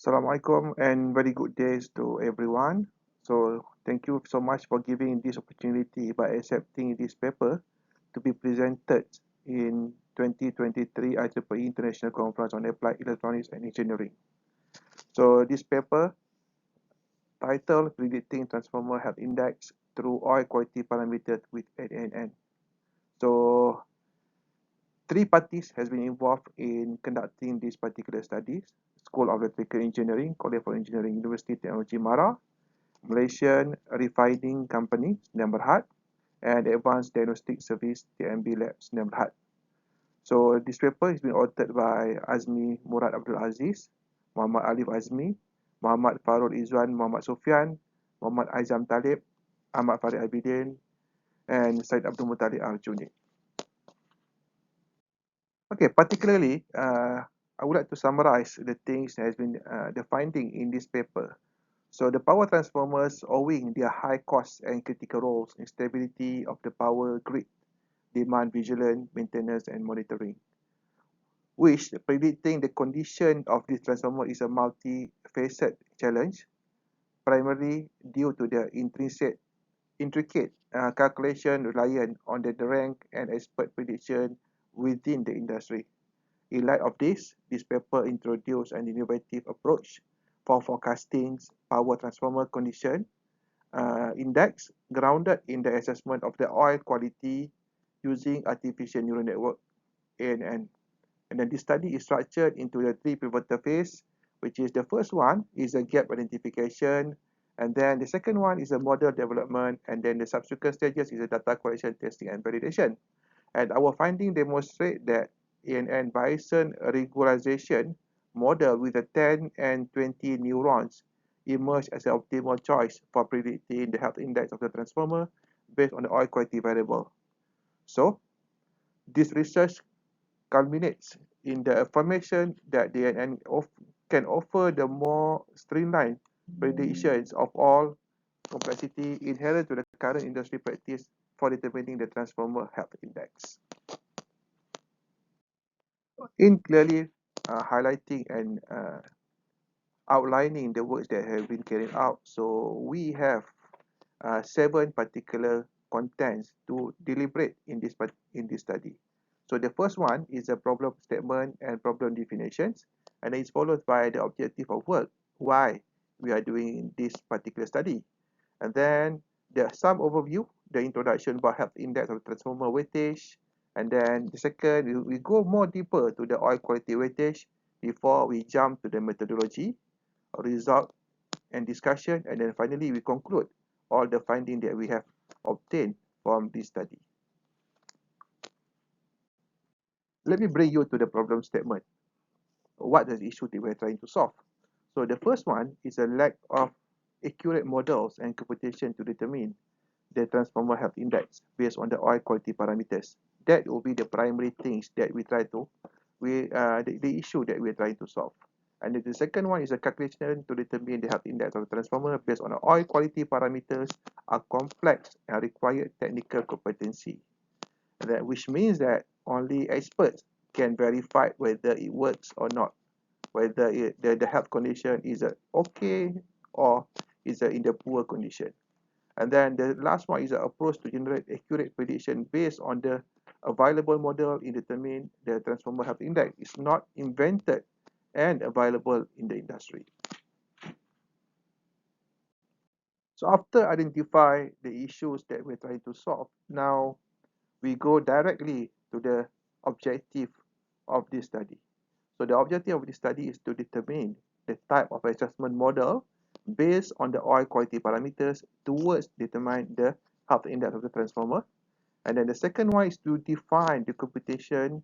Assalamualaikum and very good days to everyone. So thank you so much for giving this opportunity by accepting this paper to be presented in 2023 ICAEE International Conference on Applied Electronics and Engineering. So this paper titled Predicting Transformer Health Index through Oil Quality Parameters with ANN. So three parties has been involved in conducting this particular studies. School of Electrical Engineering, College of Engineering, University Technology Mara, Malaysian Refining Company, Sdn Bhd, and Advanced Diagnostic Service, TMB Labs, Sdn Bhd. So this paper has been authored by Azmi, Murad Abdul Aziz, Muhammad Aliff Azmi, Muhammad Fahrul Izwan, Muhammad Supian, Muhammad Aizam Talib, Ahmad Farid Abidin, and Syed Abdul Mutalib Junid. Okay, particularly, I would like to summarize the things that has been the finding in this paper. So the power transformers, owing their high costs and critical roles in stability of the power grid, demand vigilance, maintenance, and monitoring, which predicting the condition of this transformer is a multi-faceted challenge, primarily due to the intricate calculation reliant on the rank and expert prediction within the industry. In light of this paper introduced an innovative approach for forecasting power transformer condition index grounded in the assessment of the oil quality using artificial neural network ANN. And then this study is structured into the three pivotal phase, which is the first one is a gap identification, and then the second one is a model development, and then the subsequent stages is a data collection, testing, and validation. And our finding demonstrate that ANN Bayesian regularization model with a 10 and 20 neurons emerge as an optimal choice for predicting the health index of the transformer based on the oil quality variable. So, this research culminates in the affirmation that the ANN can offer the more streamlined predictions of all complexity inherent to the current industry practice for determining the transformer health index. In clearly highlighting and outlining the works that have been carried out, so we have 7 particular contents to deliberate in this study. So the first one is a problem statement and problem definitions, and it's followed by the objective of work, why we are doing this particular study. And then there's some overview, the introduction about health index of transformer weightage, and then the second, we go more deeper to the oil quality weightage before we jump to the methodology, result, and discussion, and then finally we conclude all the findings that we have obtained from this study. Let me bring you to the problem statement. What is the issue that we're trying to solve? So the first one is a lack of accurate models and computation to determine the transformer health index based on the oil quality parameters. That will be the primary things that we try to, the issue that we're trying to solve. And the second one is a calculation to determine the health index of the transformer based on the oil quality parameters are complex and require technical competency. That which means that only experts can verify whether it works or not, whether the health condition is okay or is in the poor condition. And then the last one is an approach to generate accurate prediction based on the available model in determine the transformer health index. It's not invented and available in the industry. So after identify the issues that we're trying to solve, now we go directly to the objective of this study. So the objective of this study is to determine the type of adjustment model based on the oil quality parameters towards determine the health index of the transformer. And then the second one is to define the computation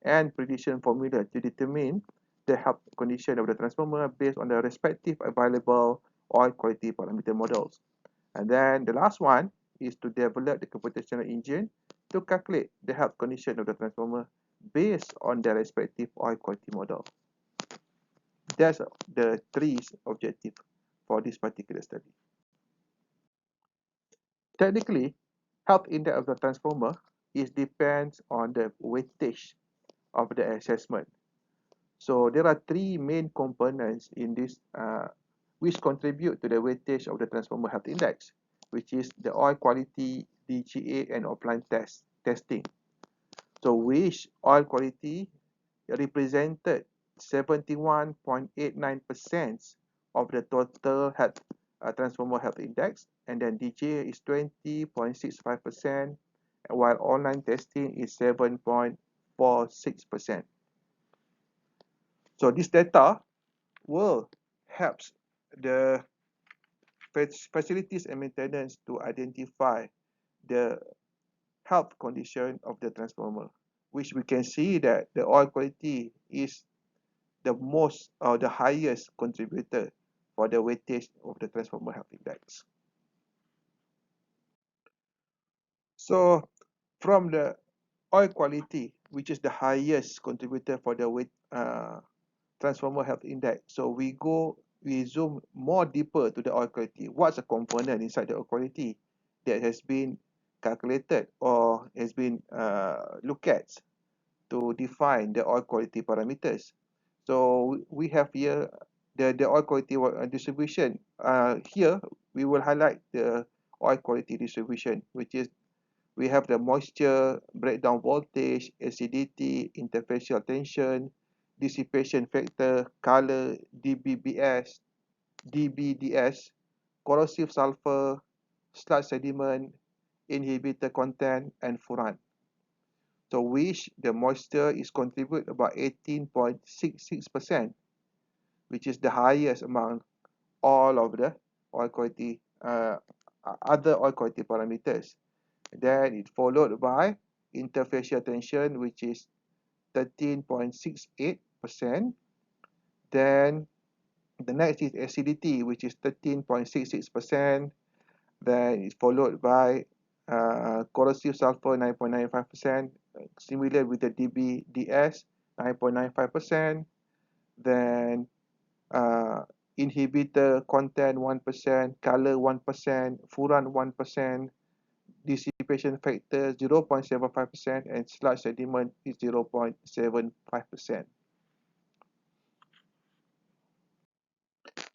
and prediction formula to determine the health condition of the transformer based on the respective available oil quality parameter models. And then the last one is to develop the computational engine to calculate the health condition of the transformer based on their respective oil quality model. That's the three objectives for this particular study. Technically, health index of the transformer is depends on the weightage of the assessment. So there are three main components in this which contribute to the weightage of the transformer health index, which is the oil quality, DGA, and offline testing. So which oil quality represented 71.89% of the total health transformer health index, and then DGA is 20.65%, while online testing is 7.46%. So this data will help the facilities and maintenance to identify the health condition of the transformer, which we can see that the oil quality is the most or the highest contributor for the weightage of the transformer health index. So from the oil quality, which is the highest contributor for the transformer health index, so we zoom more deeper to the oil quality. What's a component inside the oil quality that has been calculated or has been looked at to define the oil quality parameters? So we have here the oil quality distribution. Here we will highlight the oil quality distribution, which is we have the moisture, breakdown voltage, acidity, interfacial tension, dissipation factor, color, DBDS, corrosive sulfur, sludge sediment, inhibitor content, and furan. So which the moisture is contribute about 18.66%, which is the highest among all of the oil quality other oil quality parameters. Then it followed by interfacial tension, which is 13.68%. Then the next is acidity, which is 13.66%. Then it's followed by corrosive sulfur, 9.95%. Similar with the DBDS, 9.95%. Then inhibitor content 1%, color 1%, furan 1%, dissipation factor 0.75%, and sludge sediment is 0.75%.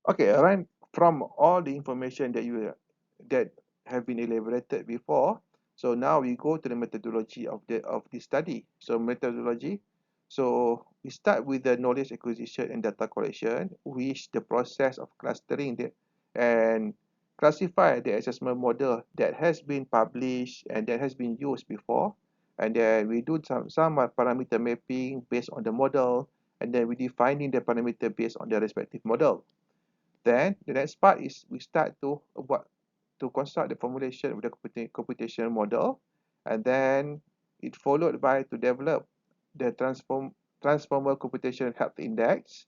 Okay, around from all the information that have been elaborated before, so now we go to the methodology of this study. So methodology. So we start with the knowledge acquisition and data collection, which the process of clustering and classify the assessment model that has been published and that has been used before, and then we do some parameter mapping based on the model, and then we defining the parameter based on the respective model. Then the next part is we start to construct the formulation of the computational model, and then it followed by to develop the transformer computation health index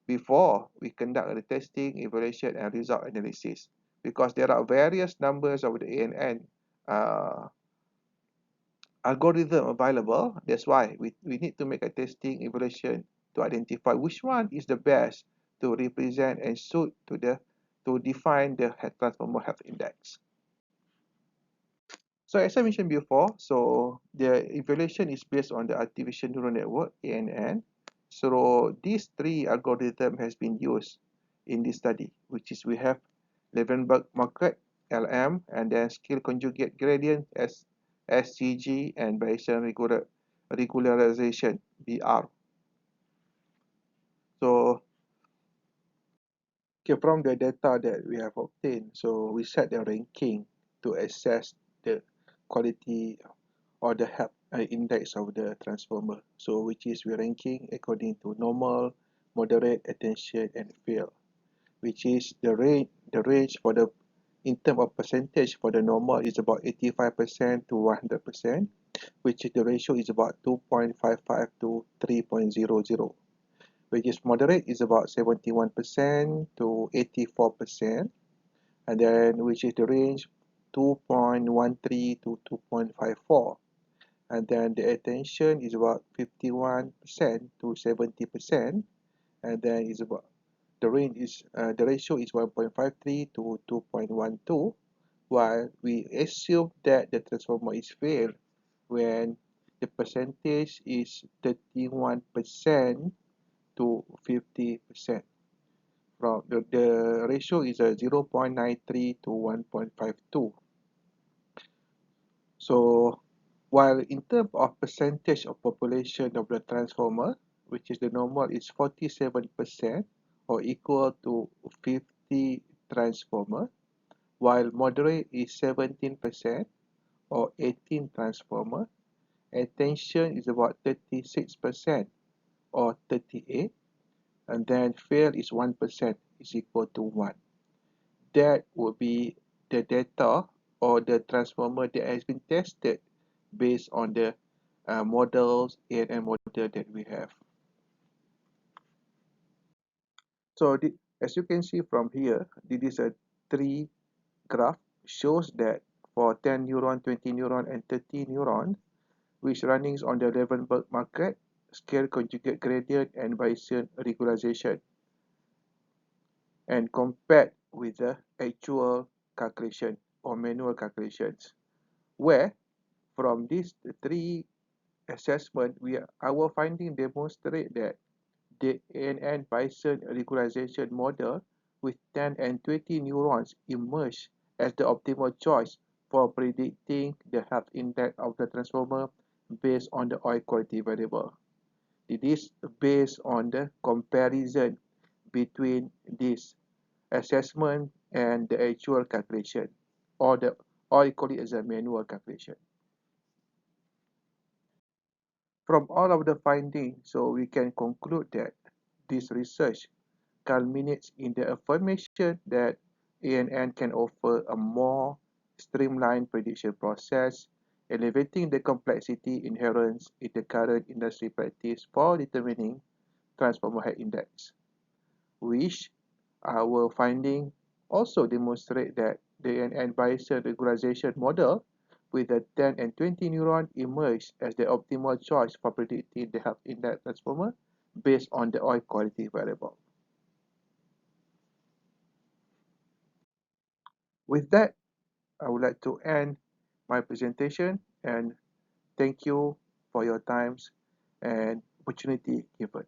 before we conduct the testing, evaluation, and result analysis. Because there are various numbers of the ANN algorithm available, that's why we need to make a testing evaluation to identify which one is the best to represent and suit to define the transformer health index. So as I mentioned before, so the evaluation is based on the artificial neural network, ANN. So these three algorithm has been used in this study, which is we have Levenberg market, LM, and then skill conjugate gradient, SCG, and Bayesian regularization, BR. So okay, from the data that we have obtained, so we set the ranking to assess the quality or the health index of the transformer. So which is we ranking according to normal, moderate, attention, and fail, which is the range for the in terms of percentage for the normal is about 85% to 100%, which is the ratio is about 2.55 to 3.00, which is moderate is about 71% to 84%, and then which is the range 2.13 to 2.54, and then the attention is about 51% to 70%, and then is about the range is the ratio is 1.53 to 2.12, while we assume that the transformer is failed when the percentage is 31% to 50%. From the ratio is a 0.93 to 1.52. So while in terms of percentage of population of the transformer, which is the normal is 47% or equal to 50 transformer, while moderate is 17% or 18 transformer, and tension is about 36% or 38, and then fail is 1% is equal to 1. That would be the data or the transformer that has been tested based on the models and model that we have. So as you can see from here, this is a tree graph shows that for 10 neuron, 20 neuron, and 30 neuron, which runnings on the Levenberg market, scale conjugate gradient and Bayesian regularization, and compared with the actual calculation or manual calculations, where from these three assessment, our finding demonstrate that the ANN Bayesian regularization model with 10 and 20 neurons emerge as the optimal choice for predicting the health index of the transformer based on the oil quality variable. It is based on the comparison between this assessment and the actual calculation, or you call it as a manual calculation. From all of the findings, so we can conclude that this research culminates in the affirmation that ANN can offer a more streamlined prediction process, elevating the complexity inherent in the current industry practice for determining transformer head index, which our finding also demonstrate that the ANN Bayesian regularization model with the 10 and 20 neuron emerged as the optimal choice for predicting the health index transformer based on the oil quality variable. With that, I would like to end my presentation and thank you for your times and opportunity given.